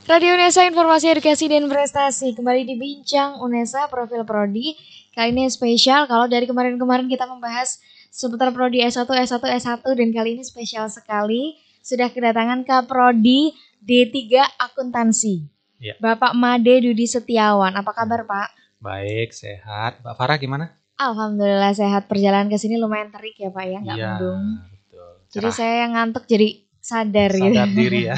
Radio Unesa, informasi edukasi dan prestasi. Kembali dibincang Unesa Profil Prodi. Kali ini spesial, kalau dari kemarin-kemarin kita membahas seputar Prodi S1, S1, S1. Dan kali ini spesial sekali, sudah kedatangan ke Prodi D3 Akuntansi. Ya. Bapak Made Dudi Setiawan, apa kabar Pak? Baik, sehat. Mbak Farah gimana? Alhamdulillah sehat, perjalanan ke sini lumayan terik ya Pak ya, nggak mendung. Betul. Jadi saya yang ngantuk jadi sadar gitu. Diri ya.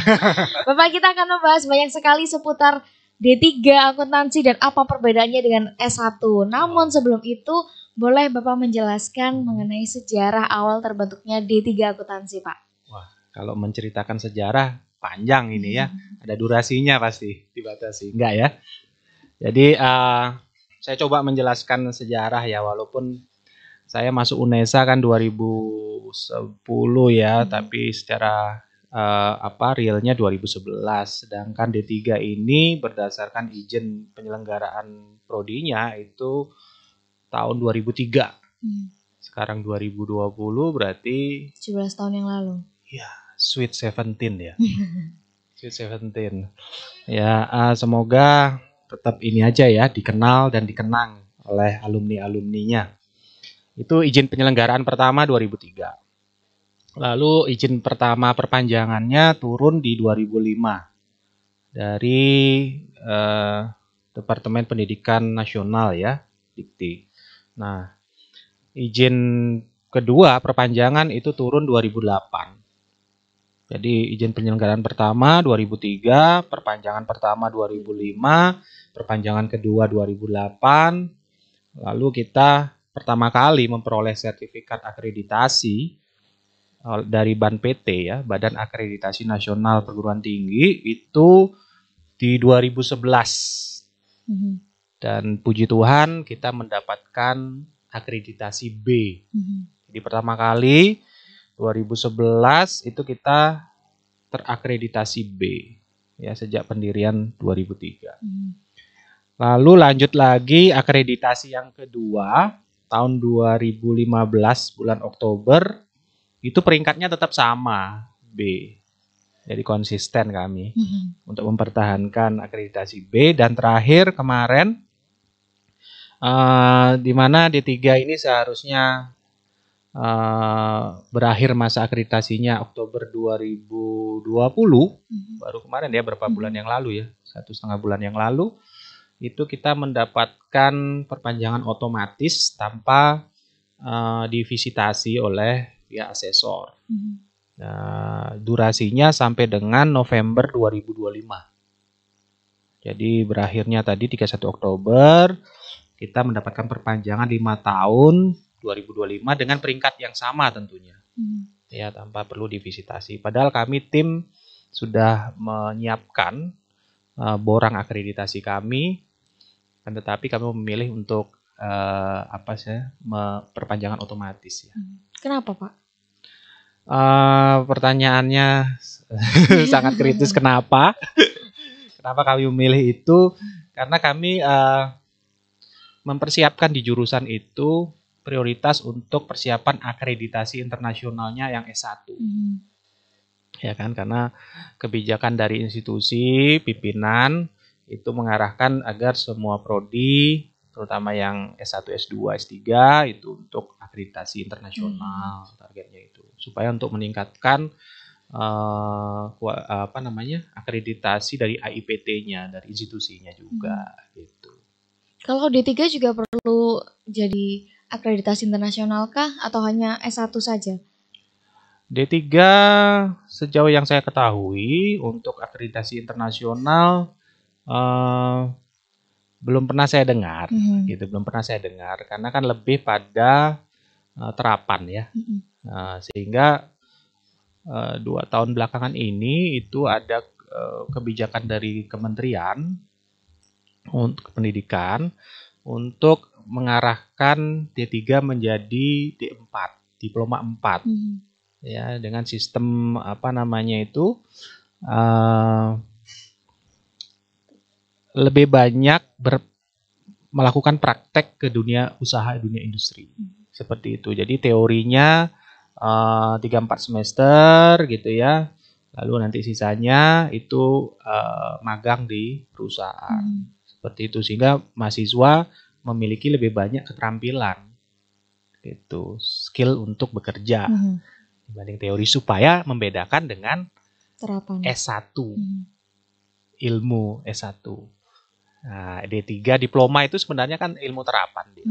Bapak, kita akan membahas banyak sekali seputar D3 akuntansi dan apa perbedaannya dengan S1. Namun sebelum itu, boleh Bapak menjelaskan mengenai sejarah awal terbentuknya D3 akuntansi, Pak? Wah, kalau menceritakan sejarah panjang ini ya. Ada durasinya pasti dibatasi. Enggak ya? Jadi saya coba menjelaskan sejarah ya, walaupun saya masuk Unesa kan 2010 ya, tapi secara realnya 2011. Sedangkan D3 ini berdasarkan izin penyelenggaraan prodinya itu tahun 2003. Sekarang 2020 berarti 17 tahun yang lalu. Ya, Sweet 17 ya. Sweet 17. Ya, semoga tetap ini aja ya, dikenal dan dikenang oleh alumni-alumninya. Itu izin penyelenggaraan pertama 2003. Lalu izin pertama perpanjangannya turun di 2005 dari Departemen Pendidikan Nasional ya, Dikti. Nah, izin kedua perpanjangan itu turun 2008. Jadi izin penyelenggaraan pertama 2003, perpanjangan pertama 2005, perpanjangan kedua 2008. Lalu kita pertama kali memperoleh sertifikat akreditasi dari BANPT ya, Badan Akreditasi Nasional Perguruan Tinggi itu di 2011. Dan puji Tuhan kita mendapatkan akreditasi B. Jadi pertama kali 2011 itu kita terakreditasi B ya, sejak pendirian 2003. Lalu lanjut lagi akreditasi yang kedua tahun 2015 bulan Oktober, itu peringkatnya tetap sama, B. Jadi konsisten kami untuk mempertahankan akreditasi B. Dan terakhir kemarin di mana D3 ini seharusnya berakhir masa akreditasinya Oktober 2020, baru kemarin ya, berapa bulan yang lalu ya, 1,5 bulan yang lalu, itu kita mendapatkan perpanjangan otomatis tanpa divisitasi oleh pihak asesor. Nah, durasinya sampai dengan November 2025. Jadi berakhirnya tadi 31 Oktober, kita mendapatkan perpanjangan 5 tahun 2025 dengan peringkat yang sama tentunya. Ya, tanpa perlu divisitasi. Padahal kami tim sudah menyiapkan borang akreditasi kami, tetapi kami memilih untuk perpanjangan otomatis ya. Kenapa Pak? Pertanyaannya sangat kritis. Kenapa? Kenapa kami memilih itu? Karena kami mempersiapkan di jurusan itu prioritas untuk persiapan akreditasi internasionalnya yang S1. Ya kan, karena kebijakan dari institusi pimpinan itu mengarahkan agar semua prodi, terutama yang S1, S2, S3 itu untuk akreditasi internasional, targetnya itu supaya untuk meningkatkan akreditasi dari AIPT-nya, dari institusinya juga gitu. Kalau D3 juga perlu jadi akreditasi internasional kah atau hanya S1 saja? D3 sejauh yang saya ketahui untuk akreditasi internasional belum pernah saya dengar, gitu, belum pernah saya dengar, karena kan lebih pada terapan ya, sehingga 2 tahun belakangan ini itu ada kebijakan dari Kementerian untuk Pendidikan untuk mengarahkan D3 menjadi D4, diploma 4, ya, dengan sistem lebih banyak melakukan praktek ke dunia usaha, dunia industri. Seperti itu. Jadi teorinya 3-4 semester gitu ya. Lalu nanti sisanya itu magang di perusahaan. Seperti itu, sehingga mahasiswa memiliki lebih banyak keterampilan gitu, skill untuk bekerja dibanding teori, supaya membedakan dengan Terapan. S1, ilmu S1. Nah, D3 diploma itu sebenarnya kan ilmu terapan dia.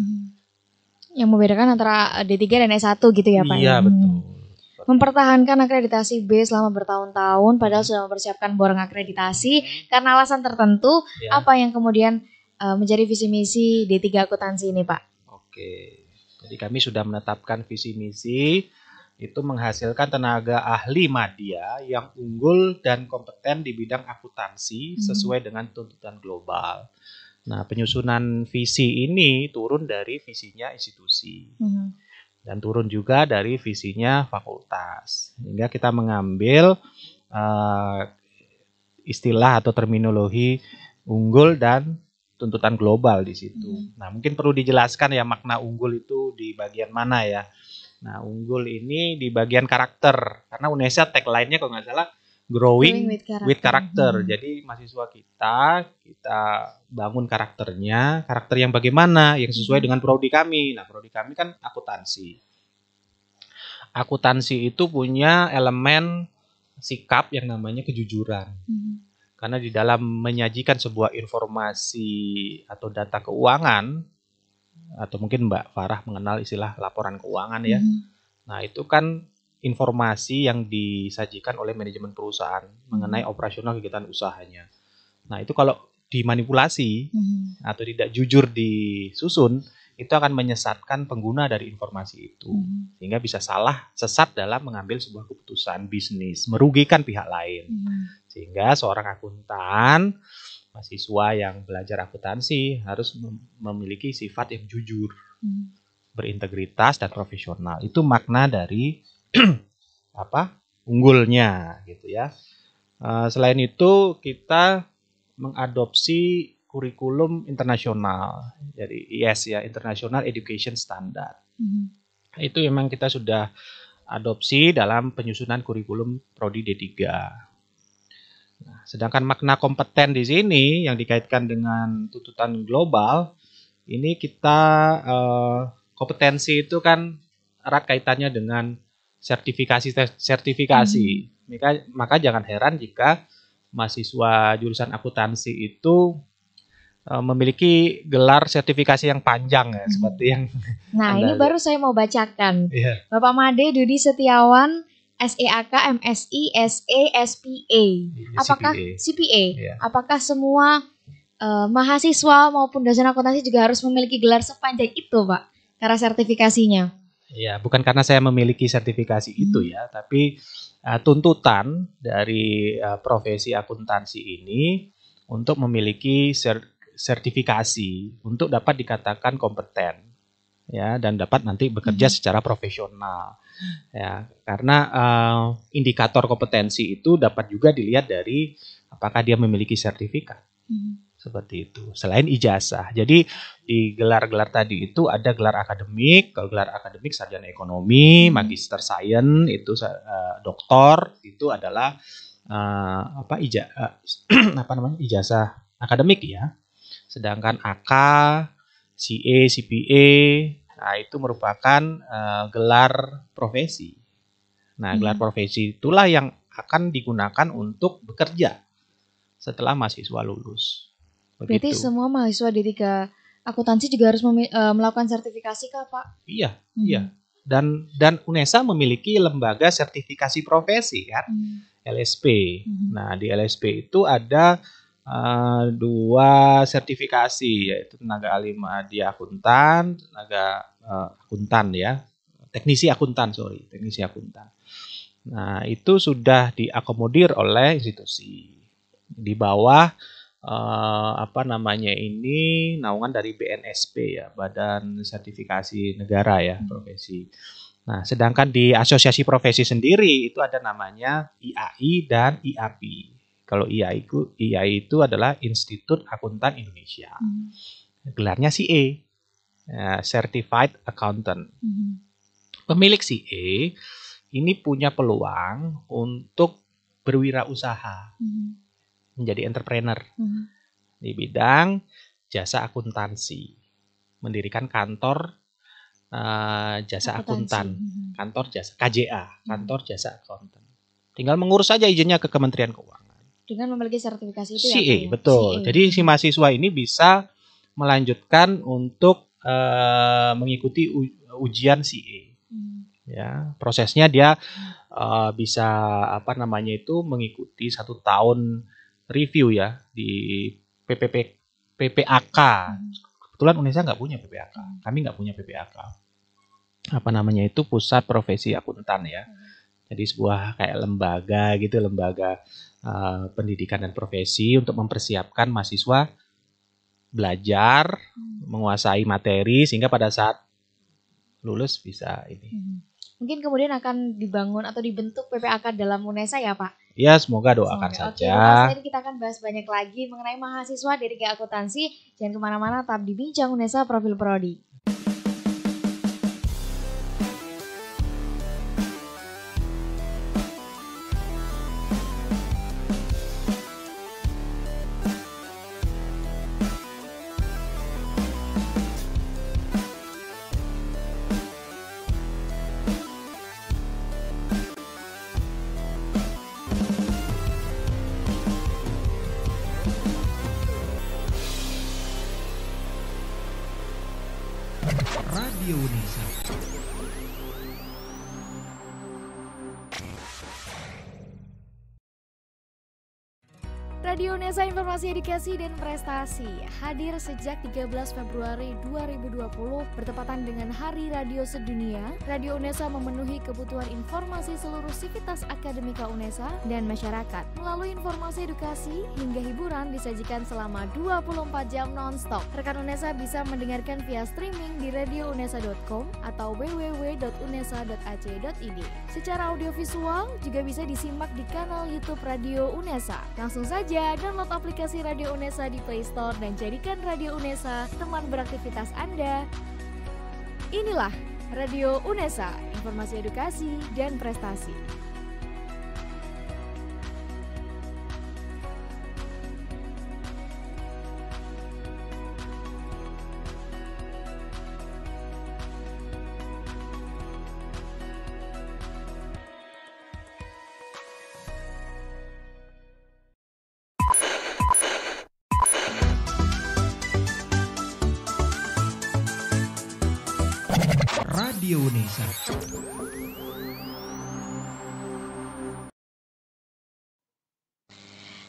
Yang membedakan antara D3 dan S1 gitu ya Pak? Iya, betul. Mempertahankan akreditasi B selama bertahun-tahun padahal sudah mempersiapkan borang akreditasi karena alasan tertentu. Apa yang kemudian menjadi visi misi D3 akuntansi ini Pak? Oke, jadi kami sudah menetapkan visi misi itu menghasilkan tenaga ahli madya yang unggul dan kompeten di bidang akuntansi sesuai dengan tuntutan global. Nah, penyusunan visi ini turun dari visinya institusi dan turun juga dari visinya fakultas. Sehingga kita mengambil istilah atau terminologi unggul dan tuntutan global di situ. Nah, mungkin perlu dijelaskan ya makna unggul itu di bagian mana ya. Nah, unggul ini di bagian karakter. Karena UNESA tagline-nya kalau nggak salah growing with character. Jadi mahasiswa kita bangun karakternya, karakter yang bagaimana, yang sesuai dengan prodi kami. Nah, prodi kami kan akuntansi. Akuntansi itu punya elemen sikap yang namanya kejujuran. Karena di dalam menyajikan sebuah informasi atau data keuangan, atau mungkin Mbak Farah mengenal istilah laporan keuangan ya. Nah, itu kan informasi yang disajikan oleh manajemen perusahaan mengenai operasional kegiatan usahanya. Nah, itu kalau dimanipulasi atau tidak jujur disusun, itu akan menyesatkan pengguna dari informasi itu. Sehingga bisa salah, sesat dalam mengambil sebuah keputusan bisnis, merugikan pihak lain. Sehingga seorang akuntan, mahasiswa yang belajar akuntansi harus memiliki sifat yang jujur, berintegritas dan profesional. Itu makna dari unggulnya gitu ya. Selain itu kita mengadopsi kurikulum internasional, jadi IES ya, International Education Standard. Itu memang kita sudah adopsi dalam penyusunan kurikulum prodi D3. Nah, sedangkan makna kompeten di sini yang dikaitkan dengan tuntutan global, ini kita kompetensi itu kan erat kaitannya dengan sertifikasi. Maka jangan heran jika mahasiswa jurusan akuntansi itu memiliki gelar sertifikasi yang panjang ya, seperti yang ini baru saya mau bacakan. Bapak Made Dudi Setiawan, SEAK, MSI, SE, SPA. Apakah CPA? Apakah semua mahasiswa maupun dosen akuntansi juga harus memiliki gelar sepanjang itu, Pak? Karena sertifikasinya. Ya, bukan karena saya memiliki sertifikasi itu ya, tapi tuntutan dari profesi akuntansi ini untuk memiliki sertifikasi untuk dapat dikatakan kompeten ya, dan dapat nanti bekerja secara profesional ya. Karena indikator kompetensi itu dapat juga dilihat dari apakah dia memiliki sertifikat. Seperti itu. Selain ijazah. Jadi di gelar-gelar tadi itu ada gelar akademik. Kalau gelar akademik sarjana ekonomi, magister sains itu doktor, itu adalah ijazah akademik ya. Sedangkan AK, CA, CPA, nah itu merupakan gelar profesi. Nah, gelar profesi itulah yang akan digunakan untuk bekerja setelah mahasiswa lulus. Begitu. Berarti semua mahasiswa D3 akuntansi juga harus melakukan sertifikasi kah, Pak? Iya, iya. Dan UNESA memiliki lembaga sertifikasi profesi kan, LSP. Nah, di LSP itu ada 2 sertifikasi, yaitu tenaga ahli madya akuntan, tenaga akuntan ya, teknisi akuntan. Nah, itu sudah diakomodir oleh institusi di bawah naungan dari BNSP ya, Badan Sertifikasi Negara ya, profesi. Nah, sedangkan di asosiasi profesi sendiri itu ada namanya IAI dan IAP. Kalau IAI itu adalah Institut Akuntan Indonesia. Gelarnya CA, Certified Accountant. Pemilik CA ini punya peluang untuk berwirausaha, menjadi entrepreneur di bidang jasa akuntansi, mendirikan kantor jasa akuntan, kantor jasa KJA, kantor jasa akuntan. Tinggal mengurus saja izinnya ke Kementerian Keuangan. Dengan memiliki sertifikasi itu CA, ya, betul. CA. Jadi si mahasiswa ini bisa melanjutkan untuk mengikuti ujian CA. Ya, prosesnya dia bisa mengikuti 1 tahun review ya di PPAK. Kebetulan Unesa nggak punya PPAK, kami nggak punya PPAK. Pusat Profesi Akuntan ya. Jadi sebuah kayak lembaga gitu, lembaga pendidikan dan profesi untuk mempersiapkan mahasiswa belajar, menguasai materi sehingga pada saat lulus bisa ini. Mungkin kemudian akan dibangun atau dibentuk PPAK dalam Unesa ya Pak? Ya, semoga doakan saja. Oke, setelah ini kita akan bahas banyak lagi mengenai mahasiswa D3 Akuntansi. Jangan kemana-mana, tetap di Bincang Unesa Profil Prodi. Radio Unesa. Radio Unesa Informasi Edukasi dan Prestasi hadir sejak 13 Februari 2020 bertepatan dengan Hari Radio Sedunia. Radio Unesa memenuhi kebutuhan informasi seluruh sivitas akademika Unesa dan masyarakat. Melalui informasi edukasi hingga hiburan disajikan selama 24 jam non-stop. Rekan Unesa bisa mendengarkan via streaming di radiounesa.com atau www.unesa.ac.id. Secara audiovisual juga bisa disimak di kanal YouTube Radio Unesa. Langsung saja download aplikasi Radio Unesa di Play Store dan jadikan Radio Unesa teman beraktivitas Anda. Inilah Radio Unesa, informasi edukasi dan prestasi. Radio Unesa.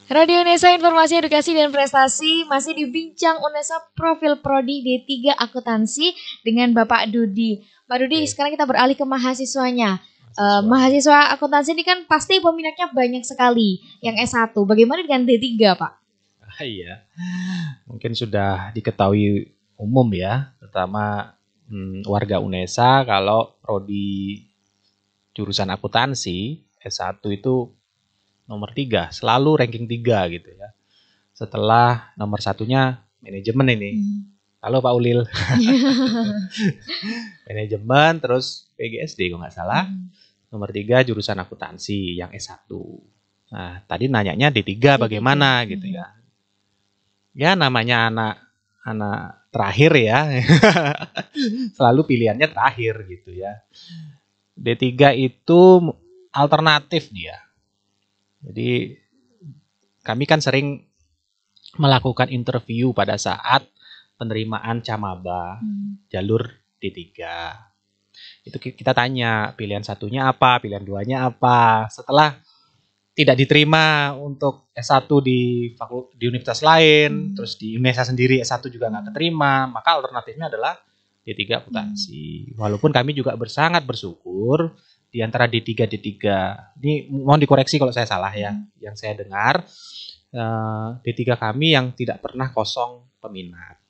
Radio Unesa Informasi Edukasi dan Prestasi masih di Bincang Unesa Profil Prodi D3 Akuntansi dengan Bapak Dudi. Pak Dudi, sekarang kita beralih ke mahasiswanya. Mahasiswa akuntansi ini kan pasti peminatnya banyak sekali yang S1. Bagaimana dengan D3, Pak? Iya, mungkin sudah diketahui umum ya, terutama warga Unesa kalau prodi jurusan akuntansi S1 itu nomor 3, selalu ranking 3 gitu ya. Setelah nomor satunya manajemen ini. Halo Pak Ulil. Manajemen, terus PGSD kalau nggak salah. Nomor 3 jurusan akuntansi yang S1. Nah, tadi nanyanya D3 bagaimana gitu ya. Ya namanya anak terakhir ya. Selalu pilihannya terakhir gitu ya. D3 itu alternatif dia. Jadi kami kan sering melakukan interview pada saat penerimaan Camaba jalur D3. Itu kita tanya pilihan satunya apa, pilihan duanya apa. Setelah tidak diterima untuk S1 di universitas lain, terus di Unesa sendiri S1 juga nggak keterima, maka alternatifnya adalah D3 akuntansi. Walaupun kami juga sangat bersyukur di antara D3, ini mohon dikoreksi kalau saya salah ya, yang saya dengar D3 kami yang tidak pernah kosong peminat.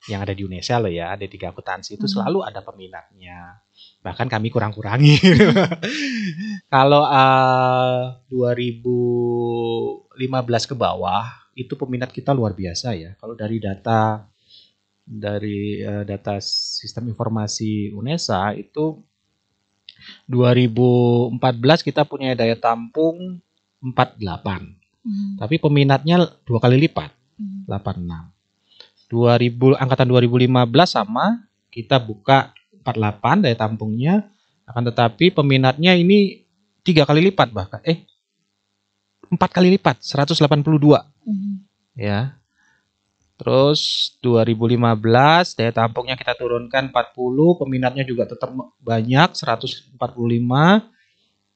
Yang ada di Unesa loh ya, D3 akuntansi itu selalu ada peminatnya. Bahkan kami kurang-kurangi. Kalau 2015 ke bawah itu peminat kita luar biasa ya. Kalau dari data sistem informasi Unesa itu 2014 kita punya daya tampung 48. Tapi peminatnya 2 kali lipat, 86. Angkatan 2015 sama, kita buka 48 daya tampungnya, akan tetapi peminatnya ini 3 kali lipat bahkan 4 kali lipat, 182. Ya. Terus 2015 daya tampungnya kita turunkan 40, peminatnya juga tetap banyak 145.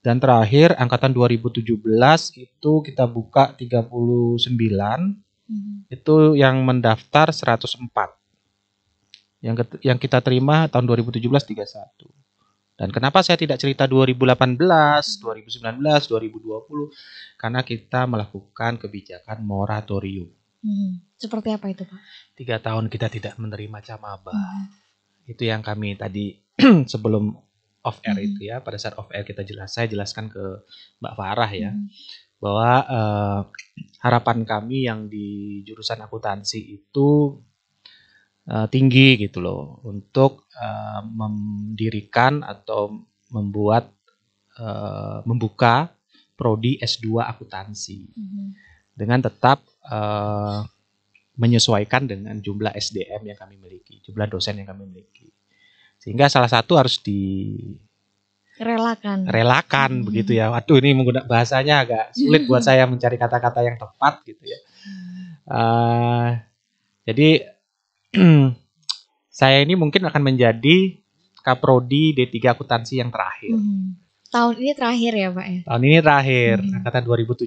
Dan terakhir angkatan 2017 itu kita buka 39. Itu yang mendaftar 104. Yang kita terima tahun 2017 31. Dan kenapa saya tidak cerita 2018, 2019, 2020? Karena kita melakukan kebijakan moratorium. Seperti apa itu, Pak? 3 tahun kita tidak menerima camaba. Itu yang kami tadi sebelum off air itu ya, pada saat off air saya jelaskan ke Mbak Farah ya, bahwa harapan kami yang di jurusan akuntansi itu tinggi gitu loh, untuk mendirikan atau membuka prodi S2 akuntansi dengan tetap menyesuaikan dengan jumlah SDM yang kami miliki, jumlah dosen yang kami miliki. Sehingga salah satu harus relakan begitu ya. Waduh, ini menggunakan bahasanya agak sulit buat saya mencari kata-kata yang tepat gitu ya. Jadi saya ini mungkin akan menjadi Kaprodi D3 Akuntansi yang terakhir. Tahun ini terakhir ya, Pak ya? Tahun ini terakhir, angkatan 2017.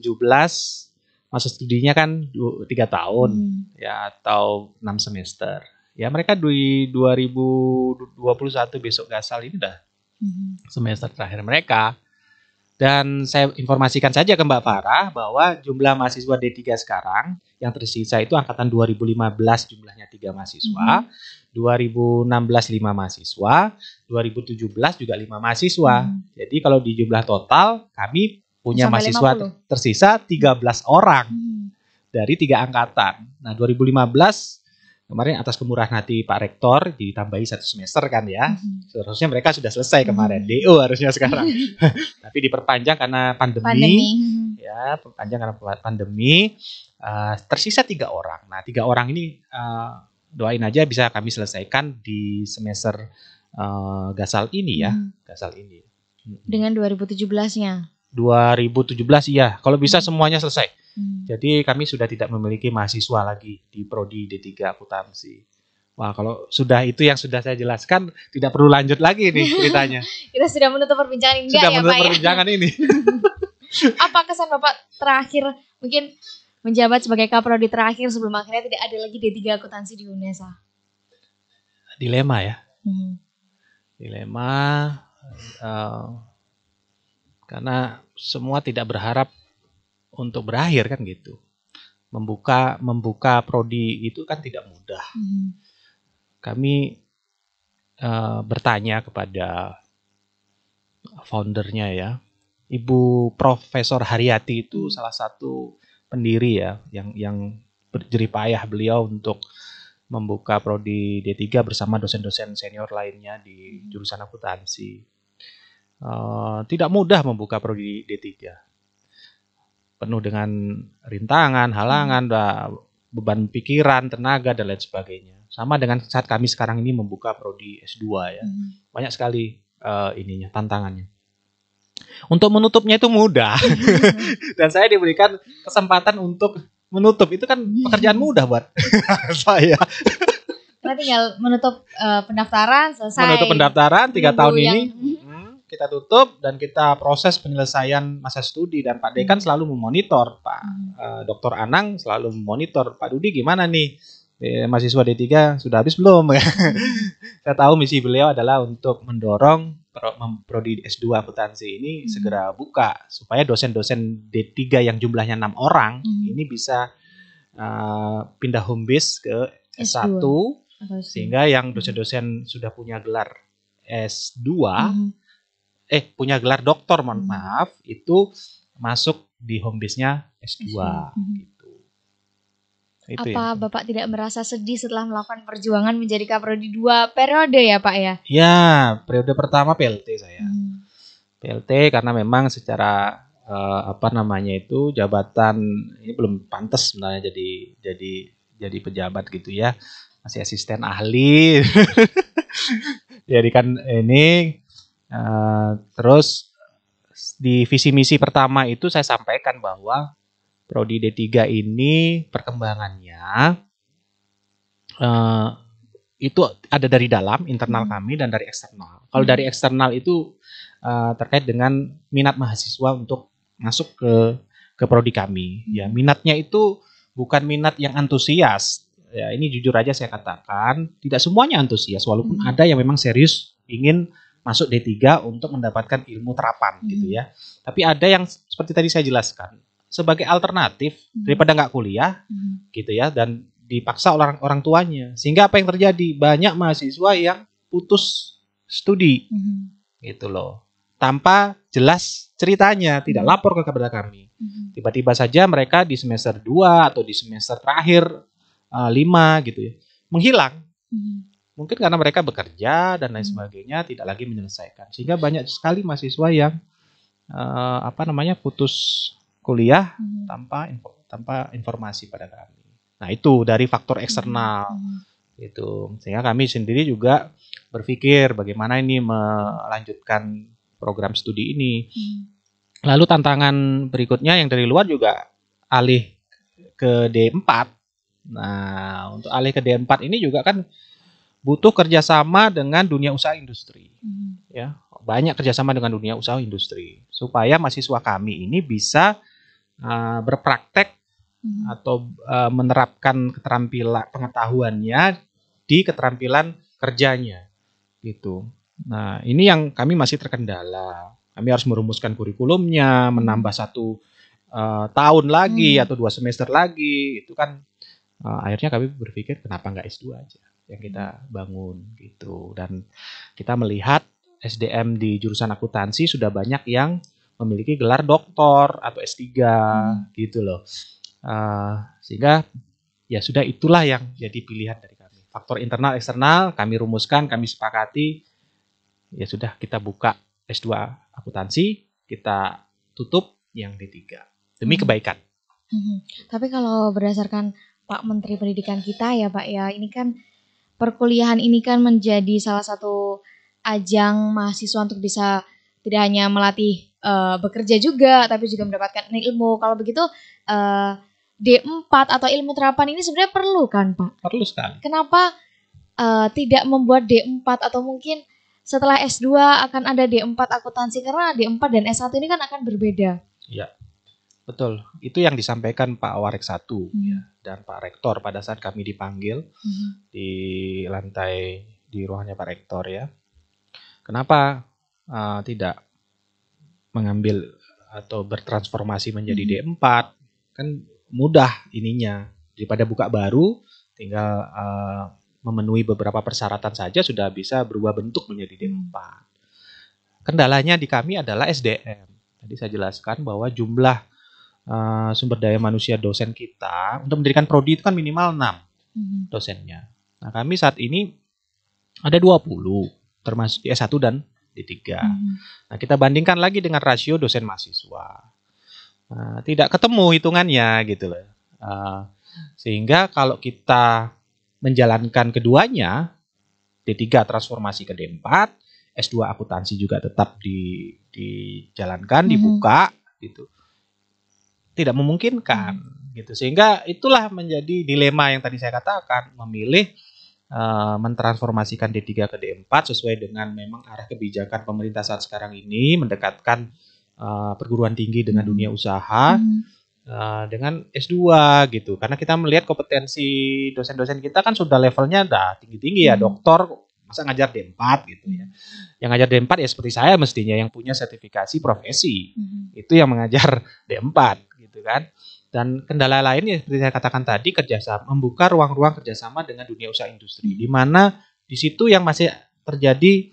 Masa studinya kan 3 tahun ya, atau 6 semester. Ya mereka di 2021 besok Gasal ini udah semester terakhir mereka. Dan saya informasikan saja ke Mbak Farah bahwa jumlah mahasiswa D3 sekarang yang tersisa itu angkatan 2015 jumlahnya 3 mahasiswa, 2016 5 mahasiswa, 2017 juga 5 mahasiswa. Jadi kalau di jumlah total kami punya mahasiswa tersisa 13 orang dari 3 angkatan. Nah 2015 kemarin atas kemurahan hati Pak Rektor ditambahi 1 semester kan ya. Seharusnya mereka sudah selesai kemarin. DO harusnya sekarang. Tapi diperpanjang karena pandemi. Ya, perpanjang karena pandemi. Tersisa 3 orang. Nah, 3 orang ini doain aja bisa kami selesaikan di semester Gasal ini ya. Gasal ini. Dengan 2017-nya. 2017 iya. Kalau bisa semuanya selesai. Jadi kami sudah tidak memiliki mahasiswa lagi di prodi D3 Akuntansi. Wah, kalau sudah itu yang sudah saya jelaskan, tidak perlu lanjut lagi nih ceritanya. Kita sudah menutup perbincangan ini ya, Pak. Sudah menutup perbincangan ini. Apa kesan Bapak terakhir mungkin menjabat sebagai Kaprodi terakhir sebelum akhirnya tidak ada lagi D3 Akuntansi di UNESA? Dilema ya. Dilema karena semua tidak berharap untuk berakhir kan gitu. Membuka prodi itu kan tidak mudah. Kami bertanya kepada foundernya ya, Ibu Profesor Haryati itu salah satu pendiri ya, yang berjerih payah beliau untuk membuka prodi D3 bersama dosen-dosen senior lainnya di jurusan akuntansi. Tidak mudah membuka prodi D3. Penuh dengan rintangan, halangan, beban pikiran, tenaga, dan lain sebagainya. Sama dengan saat kami sekarang ini membuka prodi S2 ya. Banyak sekali tantangannya. Untuk menutupnya itu mudah. Dan saya diberikan kesempatan untuk menutup. Itu kan pekerjaan mudah buat saya. Karena tinggal menutup pendaftaran, selesai. Menutup pendaftaran 3 tahun ini. Kita tutup dan kita proses penyelesaian masa studi, dan Pak Dekan selalu memonitor, Pak Dr. Anang selalu memonitor, Pak Dudi gimana nih, mahasiswa D3 sudah habis belum? Saya tahu misi beliau adalah untuk mendorong prodi S2 akuntansi ini segera buka supaya dosen-dosen D3 yang jumlahnya 6 orang ini bisa pindah home base ke S1 sehingga yang dosen-dosen sudah punya gelar S2 punya gelar doktor, maaf, itu masuk di home base-nya S2 gitu. Itu apa ya. Bapak tidak merasa sedih setelah melakukan perjuangan menjadi Kaprodi 2 periode ya, Pak ya? Ya, periode pertama PLT saya. PLT karena memang secara apa namanya itu, jabatan ini belum pantas sebenarnya jadi pejabat gitu ya, masih asisten ahli. Jadi kan ini terus di visi misi pertama itu saya sampaikan bahwa Prodi D3 ini perkembangannya itu ada dari dalam internal kami dan dari eksternal. Kalau dari eksternal itu terkait dengan minat mahasiswa untuk masuk ke prodi kami. Ya, minatnya itu bukan minat yang antusias. Ya, ini jujur aja saya katakan, tidak semuanya antusias, walaupun ada yang memang serius ingin masuk D3 untuk mendapatkan ilmu terapan gitu ya. Tapi ada yang seperti tadi saya jelaskan, sebagai alternatif daripada nggak kuliah gitu ya, dan dipaksa orang tuanya, sehingga apa yang terjadi, banyak mahasiswa yang putus studi gitu loh, tanpa jelas ceritanya, tidak lapor kepada kami. Tiba-tiba saja mereka di semester 2 atau di semester terakhir 5 gitu ya, menghilang. Mungkin karena mereka bekerja dan lain sebagainya, tidak lagi menyelesaikan, sehingga banyak sekali mahasiswa yang putus kuliah tanpa informasi pada kami. Nah, itu dari faktor eksternal itu, sehingga kami sendiri juga berpikir bagaimana ini melanjutkan program studi ini. Lalu tantangan berikutnya yang dari luar juga alih ke D4. Nah, untuk alih ke D4 ini juga kan butuh kerjasama dengan dunia usaha industri. Ya, banyak kerjasama dengan dunia usaha industri supaya mahasiswa kami ini bisa berpraktek atau menerapkan keterampilan pengetahuannya di keterampilan kerjanya gitu. Nah, ini yang kami masih terkendala. Kami harus merumuskan kurikulumnya, menambah 1 tahun lagi atau 2 semester lagi. Itu kan akhirnya kami berpikir kenapa nggak S2 aja yang kita bangun gitu. Dan kita melihat SDM di jurusan akuntansi sudah banyak yang memiliki gelar doktor atau S3 gitu loh. Sehingga ya sudah, itulah yang jadi pilihan dari kami. Faktor internal eksternal kami rumuskan, kami sepakati. Ya sudah, kita buka S2 akuntansi, kita tutup yang D3 demi kebaikan. Tapi kalau berdasarkan Pak Menteri Pendidikan kita ya Pak ya, ini kan perkuliahan ini kan menjadi salah satu ajang mahasiswa untuk bisa tidak hanya melatih bekerja juga, tapi juga mendapatkan ilmu. Kalau begitu D4 atau ilmu terapan ini sebenarnya perlu kan Pak? Perlu sekali. Kenapa tidak membuat D4 atau mungkin setelah S2 akan ada D4 akuntansi, karena D4 dan S1 ini kan akan berbeda. Ya, betul. Itu yang disampaikan Pak Warek 1 ya, dan Pak Rektor pada saat kami dipanggil di lantai di ruangnya Pak Rektor ya. Kenapa tidak mengambil atau bertransformasi menjadi D4? Kan mudah ininya, daripada buka baru tinggal memenuhi beberapa persyaratan saja sudah bisa berubah bentuk menjadi D4. Kendalanya di kami adalah SDM. Tadi saya jelaskan bahwa jumlah sumber daya manusia dosen kita untuk mendirikan prodi itu kan minimal 6 dosennya. Nah, kami saat ini ada 20, termasuk di S1 dan D3. Nah, kita bandingkan lagi dengan rasio dosen mahasiswa. Tidak ketemu hitungannya gitu loh. Sehingga kalau kita menjalankan keduanya, D3 transformasi ke D4, S2 akuntansi juga tetap dijalankan, dibuka gitu. Tidak memungkinkan gitu. Sehingga itulah menjadi dilema yang tadi saya katakan, memilih mentransformasikan D3 ke D4 sesuai dengan memang arah kebijakan pemerintah saat sekarang ini, mendekatkan perguruan tinggi dengan dunia usaha dengan S2 gitu. Karena kita melihat kompetensi dosen-dosen kita kan sudah levelnya udah tinggi-tinggi ya, doktor, masa ngajar D4 gitu ya. Yang ngajar D4 ya seperti saya mestinya yang punya sertifikasi profesi. Itu yang mengajar D4 gitu kan. Dan kendala lainnya seperti saya katakan tadi, kerjasama, membuka ruang-ruang kerjasama dengan dunia usaha industri, di mana di situ yang masih terjadi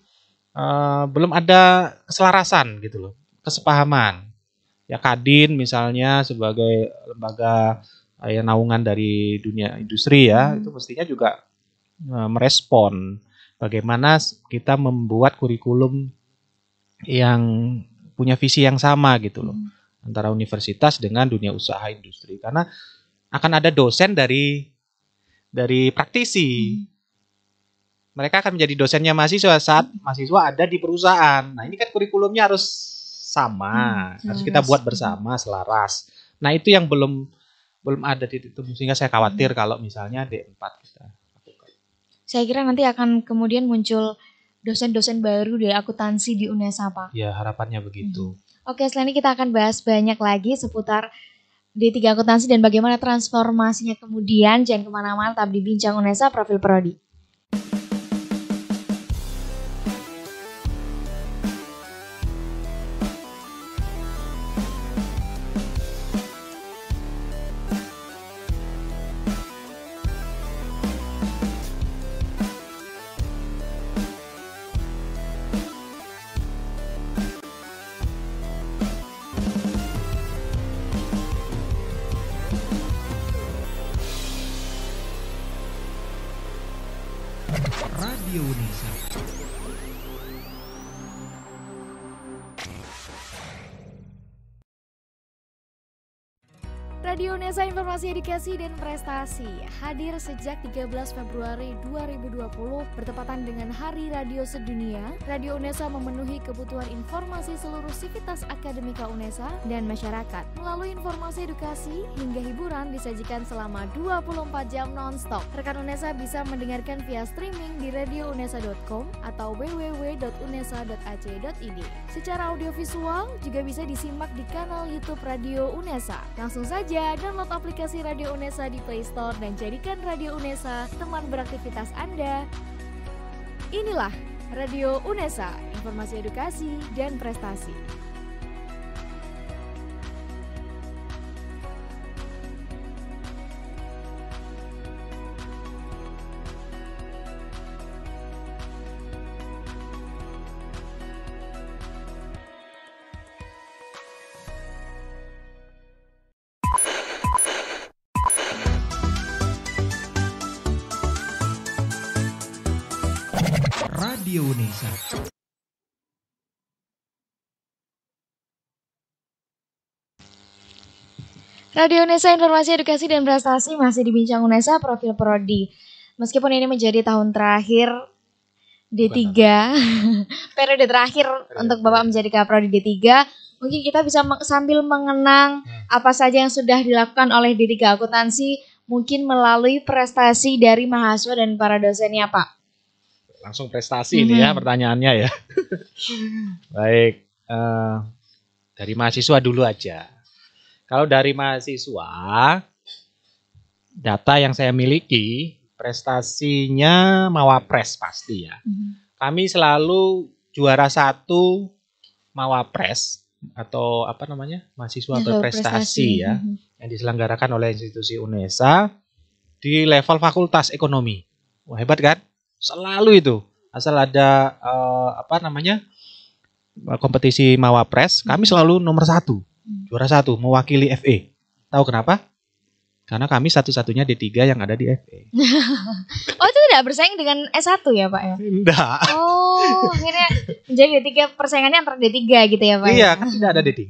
belum ada keselarasan gitu loh, kesepahaman. Ya, Kadin misalnya sebagai lembaga naungan dari dunia industri ya, itu mestinya juga merespon bagaimana kita membuat kurikulum yang punya visi yang sama gitu loh. antara universitas dengan dunia usaha industri. Karena akan ada dosen dari praktisi. Mereka akan menjadi dosennya mahasiswa saat mahasiswa ada di perusahaan. Nah, ini kan kurikulumnya harus sama, harus kita buat bersama, selaras. Nah, itu yang belum ada titik temu, sehingga saya khawatir kalau misalnya D4 kita lakukan. Saya kira nanti akan kemudian muncul dosen-dosen baru dari akuntansi di UNESA, Pak. Ya, harapannya begitu. Oke, setelah ini kita akan bahas banyak lagi seputar D3 akuntansi dan bagaimana transformasinya kemudian. Jangan kemana-mana, tetap di Bincang UNESA Profil Prodi. Radio Unesa. Radio UNESA Informasi Edukasi dan Prestasi hadir sejak 13 Februari 2020 bertepatan dengan Hari Radio Sedunia. Radio UNESA memenuhi kebutuhan informasi seluruh sivitas akademika UNESA dan masyarakat. Melalui informasi edukasi hingga hiburan disajikan selama 24 jam non-stop. Rekan UNESA bisa mendengarkan via streaming di radiounesa.com atau www.unesa.ac.id. Secara audiovisual juga bisa disimak di kanal YouTube Radio UNESA. Langsung saja download aplikasi Radio UNESA di Play Store dan jadikan Radio UNESA teman beraktivitas Anda. Inilah Radio UNESA, informasi edukasi dan prestasi. Radio Unesa. Radio UNESA Informasi Edukasi dan Prestasi masih di Bincang UNESA Profil Prodi. Meskipun ini menjadi tahun terakhir D3, periode terakhir untuk Bapak menjadi Kaprodi D3, mungkin kita bisa sambil mengenang apa saja yang sudah dilakukan oleh D3 Akuntansi, mungkin melalui prestasi dari mahasiswa dan para dosennya, Pak. Langsung prestasi ini ya pertanyaannya ya. Baik, dari mahasiswa dulu aja. Kalau dari mahasiswa, data yang saya miliki, prestasinya Mawapres pasti ya. Kami selalu juara 1 Mawapres atau apa namanya, mahasiswa berprestasi ya, yang diselenggarakan oleh institusi UNESA di level fakultas ekonomi. Wah, hebat kan? Selalu itu, asal ada kompetisi Mawapres, kami selalu nomor 1, juara 1, mewakili FE. Tahu kenapa? Karena kami satu-satunya D3 yang ada di FE. Oh, itu tidak bersaing dengan S1 ya, Pak ya? Tidak. Oh, akhirnya menjadi D3, persaingannya antara D3 gitu ya, Pak? Iya, kan tidak ada D3,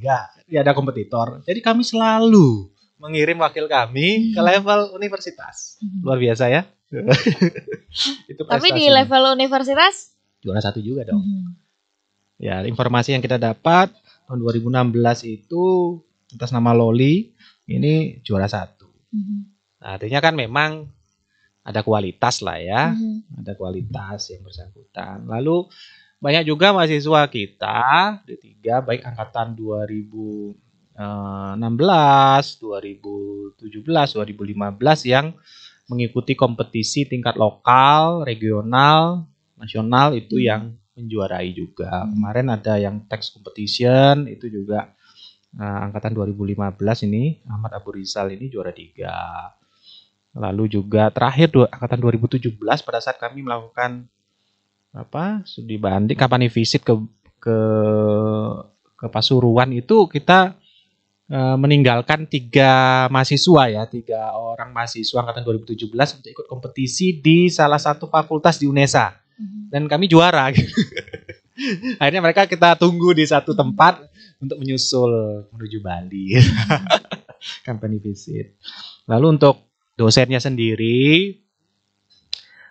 tidak ada kompetitor. Jadi kami selalu mengirim wakil kami ke level universitas. Luar biasa ya. Itu tapi di level universitas juara 1 juga dong. Ya, informasi yang kita dapat tahun 2016 itu atas nama Loli ini juara 1. Nah, artinya kan memang ada kualitas lah ya, ada kualitas yang bersangkutan. Lalu banyak juga mahasiswa kita D3 baik angkatan 2016, 2017, 2015 yang mengikuti kompetisi tingkat lokal, regional, nasional itu yang menjuarai juga. Kemarin ada yang tax competition itu juga angkatan 2015 ini Ahmad Abu Rizal ini juara 3. Lalu juga terakhir angkatan 2017 pada saat kami melakukan studi banding kampanye visit ke Pasuruan itu kita meninggalkan 3 mahasiswa ya, 3 orang mahasiswa angkatan 2017 untuk ikut kompetisi di salah satu fakultas di UNESA. Dan kami juara. Akhirnya mereka kita tunggu di satu tempat untuk menyusul menuju Bali. Company visit. Lalu untuk dosennya sendiri,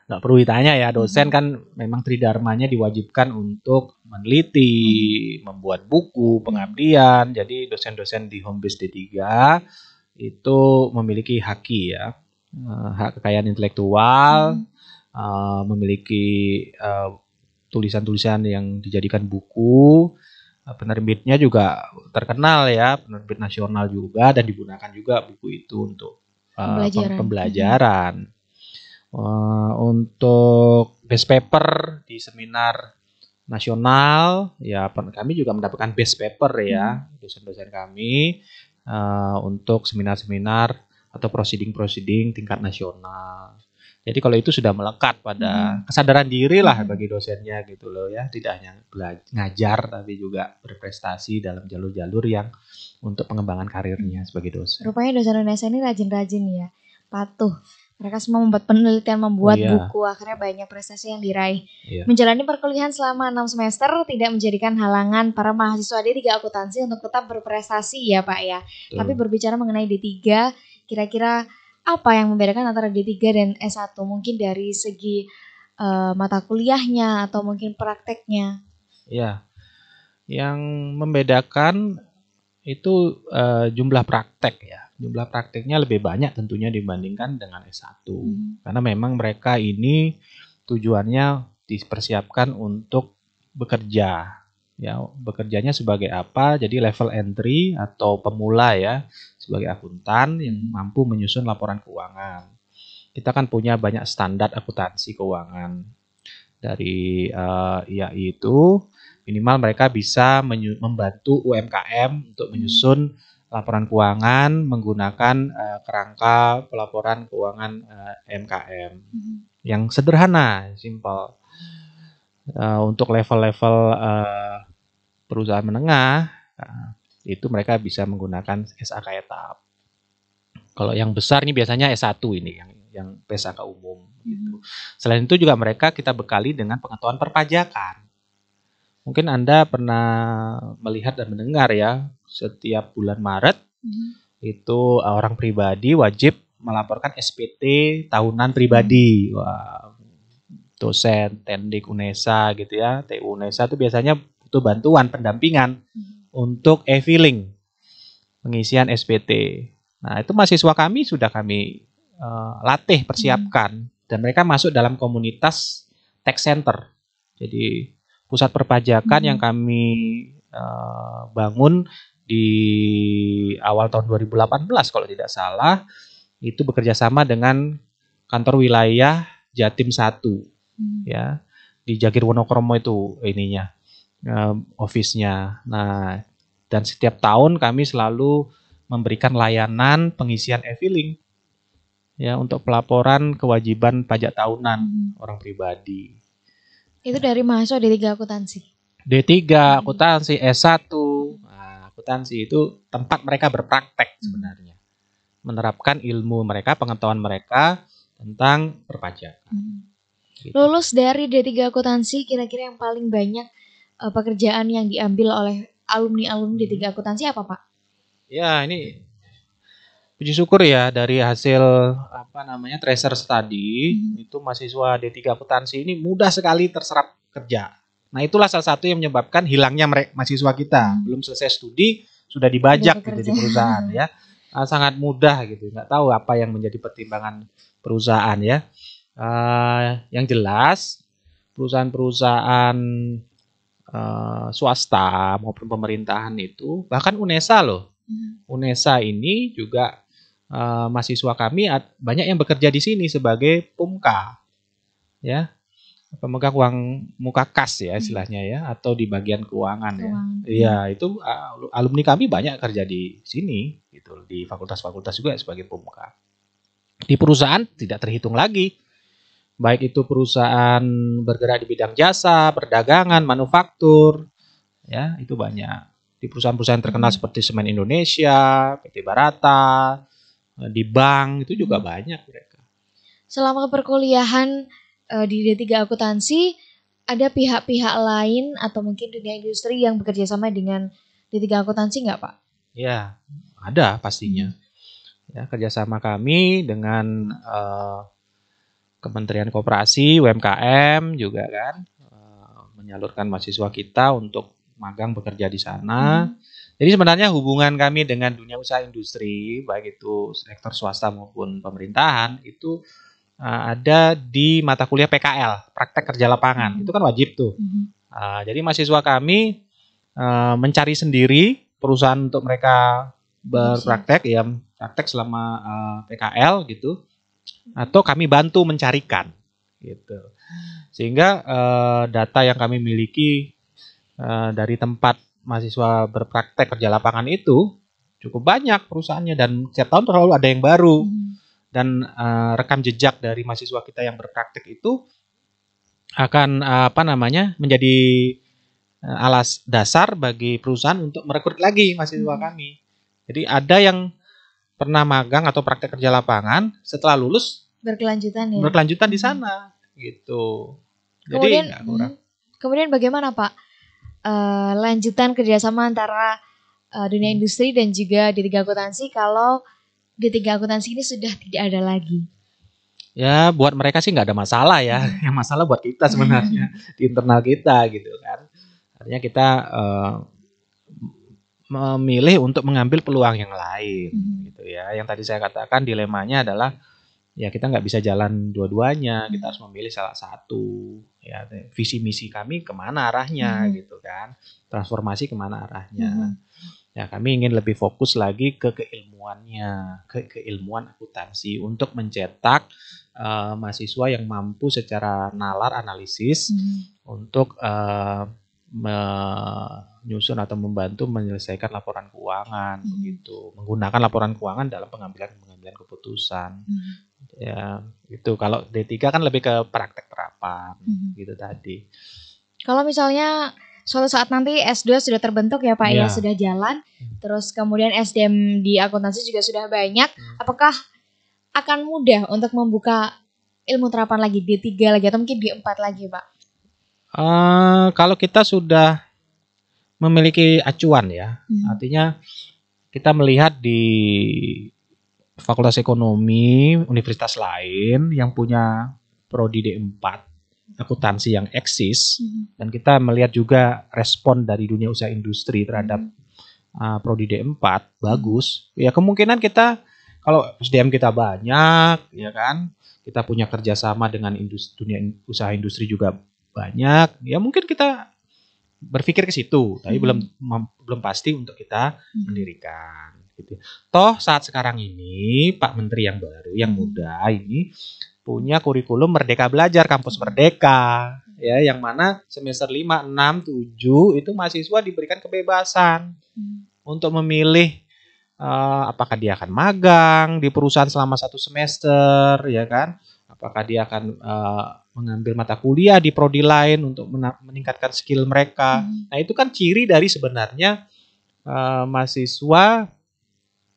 nggak perlu ditanya ya, dosen kan memang tridharmanya diwajibkan untuk meneliti, membuat buku, pengabdian. Jadi dosen-dosen di Homebase D3 itu memiliki haki ya, hak kekayaan intelektual, memiliki tulisan-tulisan yang dijadikan buku. Penerbitnya juga terkenal ya, penerbit nasional juga, dan digunakan juga buku itu untuk pembelajaran. Untuk best paper di seminar nasional ya, kami juga mendapatkan best paper ya, dosen-dosen kami untuk seminar-seminar atau proceeding tingkat nasional. Jadi kalau itu sudah melekat pada kesadaran diri lah bagi dosennya gitu loh ya, tidak hanya ngajar tapi juga berprestasi dalam jalur-jalur yang untuk pengembangan karirnya sebagai dosen. Rupanya dosen Indonesia ini rajin-rajin ya, patuh. Mereka semua membuat penelitian, membuat buku, akhirnya banyak prestasi yang diraih. Menjalani perkuliahan selama 6 semester tidak menjadikan halangan para mahasiswa D3 akuntansi untuk tetap berprestasi ya Pak ya. Tapi berbicara mengenai D3, kira-kira apa yang membedakan antara D3 dan S1? Mungkin dari segi mata kuliahnya atau mungkin prakteknya. Ya, yang membedakan itu jumlah praktek ya. Jumlah prakteknya lebih banyak tentunya dibandingkan dengan S1. Karena memang mereka ini tujuannya dipersiapkan untuk bekerja. Ya, bekerjanya sebagai apa? Jadi level entry atau pemula ya, sebagai akuntan yang mampu menyusun laporan keuangan. Kita kan punya banyak standar akuntansi keuangan. Dari IAI itu minimal mereka bisa membantu UMKM untuk menyusun laporan keuangan menggunakan kerangka pelaporan keuangan MKM yang sederhana, simpel. Untuk level-level perusahaan menengah itu mereka bisa menggunakan SAK etap. Kalau yang besar ini biasanya S1 ini yang PSAK umum gitu. Selain itu juga mereka kita bekali dengan pengetahuan perpajakan. Mungkin Anda pernah melihat dan mendengar ya, setiap bulan Maret itu orang pribadi wajib melaporkan SPT tahunan pribadi. Wah, dosen, Tendik Unesa gitu ya, TU Unesa itu biasanya butuh bantuan pendampingan untuk e-filing pengisian SPT. Nah, itu mahasiswa kami sudah kami latih, persiapkan, dan mereka masuk dalam komunitas tax center. Jadi pusat perpajakan yang kami bangun di awal tahun 2018 kalau tidak salah, itu bekerja sama dengan kantor wilayah Jatim 1 ya, di Jagir Wonokromo itu ininya, office-nya. Nah, dan setiap tahun kami selalu memberikan layanan pengisian e-filing ya, untuk pelaporan kewajiban pajak tahunan orang pribadi. Itu dari mahasiswa D3 akuntansi. D3 akuntansi, S1. Nah, akuntansi itu tempat mereka berpraktek sebenarnya. Menerapkan ilmu mereka, pengetahuan mereka tentang perpajakan. Gitu. Lulus dari D3 akuntansi, kira-kira yang paling banyak pekerjaan yang diambil oleh alumni-alumni D3 akuntansi apa, Pak? Ya, ini puji syukur ya, dari hasil tracer study itu mahasiswa D3 akuntansi ini mudah sekali terserap kerja. Nah, itulah salah satu yang menyebabkan hilangnya mahasiswa kita. Belum selesai studi sudah dibajak gitu di perusahaan ya. Sangat mudah gitu. Nggak tahu apa yang menjadi pertimbangan perusahaan ya. Yang jelas perusahaan-perusahaan swasta maupun pemerintahan itu, bahkan UNESA loh. UNESA ini juga mahasiswa kami banyak yang bekerja di sini sebagai PUMK, ya, pemegang uang muka kas ya istilahnya ya, atau di bagian keuangan ya. Iya, itu alumni kami banyak kerja di sini, gitu, di fakultas-fakultas juga sebagai PUMK. Di perusahaan tidak terhitung lagi, baik itu perusahaan bergerak di bidang jasa, perdagangan, manufaktur, ya itu banyak. Di perusahaan-perusahaan terkenal seperti Semen Indonesia, PT Barata, di bank itu juga banyak mereka. Selama perkuliahan di D3 akuntansi, ada pihak-pihak lain atau mungkin dunia industri yang bekerja sama dengan D3 akuntansi nggak Pak? Ya, ada pastinya. Ya, kerjasama kami dengan Kementerian Koperasi, UMKM juga kan, menyalurkan mahasiswa kita untuk magang bekerja di sana. Jadi sebenarnya hubungan kami dengan dunia usaha industri, baik itu sektor swasta maupun pemerintahan, itu ada di mata kuliah PKL, praktek kerja lapangan. Itu kan wajib tuh. Jadi mahasiswa kami mencari sendiri perusahaan untuk mereka berpraktek, ya praktek selama PKL gitu, atau kami bantu mencarikan gitu. Sehingga data yang kami miliki dari tempat mahasiswa berpraktek kerja lapangan itu cukup banyak perusahaannya, dan setiap tahun selalu ada yang baru. Dan rekam jejak dari mahasiswa kita yang berpraktek itu akan menjadi alas dasar bagi perusahaan untuk merekrut lagi mahasiswa kami. Jadi ada yang pernah magang atau praktek kerja lapangan, setelah lulus berkelanjutan di sana gitu. Jadi kemudian bagaimana Pak lanjutan kerjasama antara dunia industri dan juga D3 akuntansi kalau D3 akuntansi ini sudah tidak ada lagi? Ya buat mereka sih nggak ada masalah ya. Yang masalah buat kita sebenarnya di internal kita gitu kan. Artinya kita memilih untuk mengambil peluang yang lain gitu ya. Yang tadi saya katakan dilemanya adalah ya kita nggak bisa jalan dua-duanya, kita harus memilih salah satu. Ya visi misi kami kemana arahnya gitu kan, transformasi kemana arahnya. Ya kami ingin lebih fokus lagi ke keilmuannya, ke keilmuan akuntansi untuk mencetak mahasiswa yang mampu secara nalar analisis untuk menyusun atau membantu menyelesaikan laporan keuangan begitu, menggunakan laporan keuangan dalam pengambilan keputusan. Ya, itu kalau D3 kan lebih ke praktek terapan gitu tadi. Kalau misalnya suatu saat nanti S2 sudah terbentuk ya Pak ya, sudah jalan, terus kemudian SDM di akuntansi juga sudah banyak, apakah akan mudah untuk membuka ilmu terapan lagi D3 lagi atau mungkin D4 lagi Pak? Kalau kita sudah memiliki acuan ya, artinya kita melihat di Fakultas Ekonomi universitas lain yang punya prodi D4 akuntansi yang eksis, dan kita melihat juga respon dari dunia usaha industri terhadap prodi D4 bagus, ya kemungkinan kita kalau SDM kita banyak, ya kan, kita punya kerjasama dengan dunia usaha industri juga banyak, ya mungkin kita berpikir ke situ, tapi belum pasti untuk kita mendirikan. Gitu. Toh saat sekarang ini Pak Menteri yang baru, yang muda ini punya kurikulum Merdeka Belajar, Kampus Merdeka, ya, yang mana semester 5, 6, 7 itu mahasiswa diberikan kebebasan untuk memilih apakah dia akan magang di perusahaan selama 1 semester, ya kan? Apakah dia akan mengambil mata kuliah di prodi lain untuk meningkatkan skill mereka. Nah, itu kan ciri dari sebenarnya mahasiswa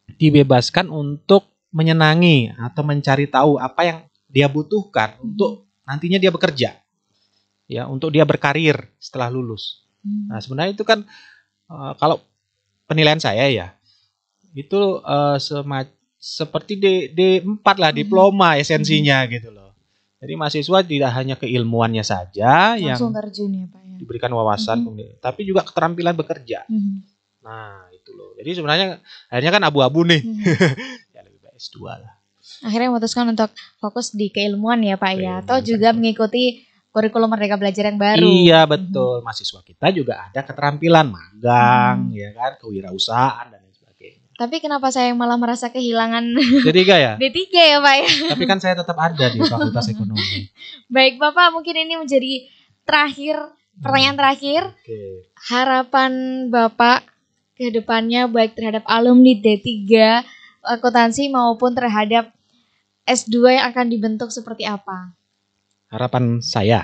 dibebaskan untuk menyenangi atau mencari tahu apa yang dia butuhkan untuk nantinya dia bekerja, ya, untuk dia berkarir setelah lulus. Nah, sebenarnya itu kan kalau penilaian saya ya, itu seperti D4 lah, diploma esensinya gitu loh. Jadi mahasiswa tidak hanya keilmuannya saja langsung yang terjun ya Pak ya, diberikan wawasan, tapi juga keterampilan bekerja. Nah itu loh. Jadi sebenarnya akhirnya kan abu-abu nih. Ya lebih baik S2 lah. Akhirnya memutuskan untuk fokus di keilmuan ya Pak ya, atau juga mengikuti kurikulum Merdeka Belajar yang baru. Iya betul. Mahasiswa kita juga ada keterampilan magang, ya kan, kewirausahaan dan lain sebagainya. Tapi kenapa saya malah merasa kehilangan D3 ya? D3 ya Pak ya. Tapi kan saya tetap ada di Fakultas Ekonomi. Baik Bapak, mungkin ini menjadi pertanyaan terakhir. Harapan Bapak ke depannya baik terhadap alumni D3 akuntansi maupun terhadap S2 yang akan dibentuk seperti apa? Harapan saya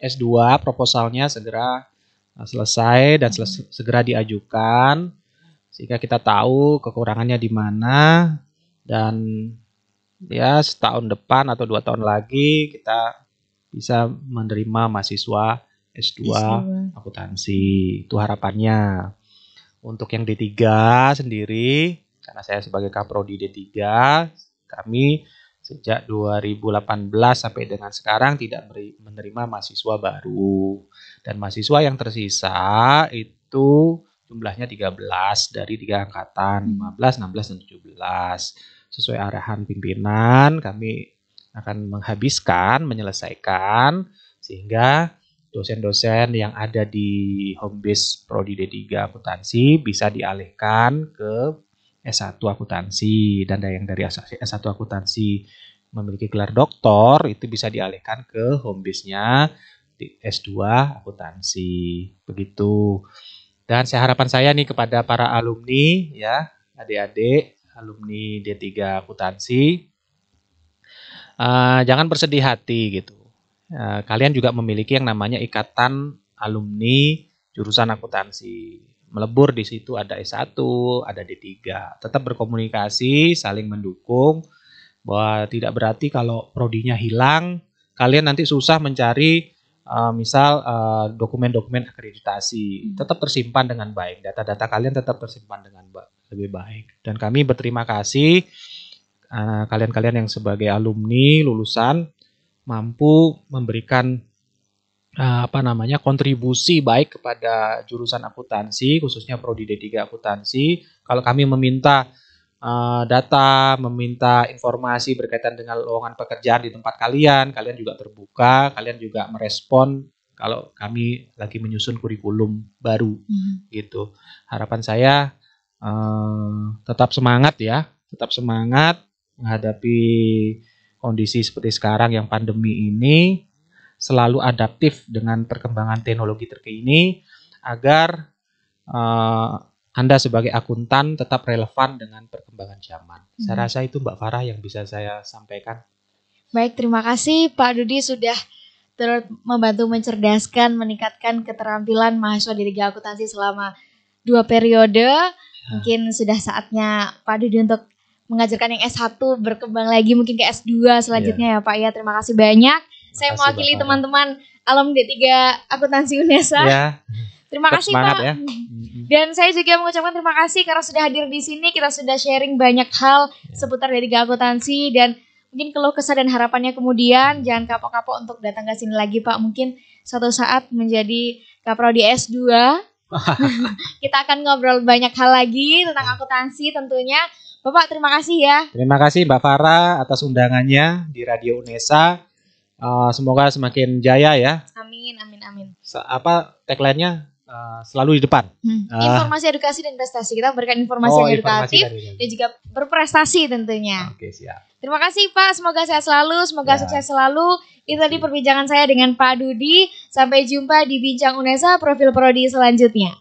S2 proposalnya segera selesai dan segera diajukan, sehingga kita tahu kekurangannya di mana, dan ya setahun depan atau 2 tahun lagi kita bisa menerima mahasiswa S2 S2. akuntansi. Itu harapannya. Untuk yang D3 sendiri, karena saya sebagai Kaprodi D3, kami sejak 2018 sampai dengan sekarang tidak menerima mahasiswa baru. Dan mahasiswa yang tersisa itu jumlahnya 13 dari 3 angkatan, 15, 16, dan 17. Sesuai arahan pimpinan, kami akan menyelesaikan, sehingga dosen-dosen yang ada di home base Prodi D3 Akuntansi bisa dialihkan ke S1 Akuntansi, dan yang dari S1 Akuntansi memiliki gelar doktor itu bisa dialihkan ke home base-nya di S2 Akuntansi. Begitu. Dan harapan saya nih kepada para alumni ya, adik-adik alumni D3 Akuntansi, jangan bersedih hati gitu. Kalian juga memiliki yang namanya ikatan alumni jurusan akuntansi. Melebur di situ ada S1, ada D3. Tetap berkomunikasi, saling mendukung. Bahwa tidak berarti kalau prodinya hilang, kalian nanti susah mencari misal dokumen-dokumen akreditasi. Tetap tersimpan dengan baik. Data-data kalian tetap tersimpan dengan lebih baik. Dan kami berterima kasih kalian-kalian yang sebagai alumni lulusan mampu memberikan kontribusi baik kepada jurusan akuntansi, khususnya Prodi D3 Akuntansi. Kalau kami meminta data, meminta informasi berkaitan dengan lowongan pekerjaan di tempat kalian juga terbuka, kalian juga merespon kalau kami lagi menyusun kurikulum baru gitu. Harapan saya tetap semangat ya, tetap semangat menghadapi kondisi seperti sekarang yang pandemi ini, selalu adaptif dengan perkembangan teknologi terkini agar Anda sebagai akuntan tetap relevan dengan perkembangan zaman. Saya rasa itu Mbak Farah yang bisa saya sampaikan. Baik, terima kasih Pak Dudi sudah turut membantu mencerdaskan, meningkatkan keterampilan mahasiswa D3 Akuntansi selama 2 periode. Mungkin sudah saatnya Pak Dudi untuk mengajarkan yang S1 berkembang lagi mungkin ke S2 selanjutnya ya Pak ya. Terima kasih banyak. Saya mewakili teman-teman alumni D3 Akuntansi UNESA. Ya. Terima kasih Pak. Ya. Dan saya juga mengucapkan terima kasih karena sudah hadir di sini. Kita sudah sharing banyak hal seputar D3 Akuntansi dan mungkin keluh kesah dan harapannya kemudian. Jangan kapok-kapok untuk datang ke sini lagi Pak. Mungkin suatu saat menjadi Kaprodi S2. Kita akan ngobrol banyak hal lagi tentang akuntansi tentunya. Bapak terima kasih ya. Terima kasih Mbak Farah atas undangannya di Radio UNESA. Semoga semakin jaya ya. Amin, amin, amin. Tagline-nya selalu di depan. Informasi, edukasi, dan prestasi. Kita berikan informasi yang edukatif dan juga berprestasi tentunya. Oke, siap. Terima kasih Pak, semoga sehat selalu, semoga sukses selalu. Itu tadi perbincangan saya dengan Pak Dudi. Sampai jumpa di Bincang UNESA Profil Prodi selanjutnya.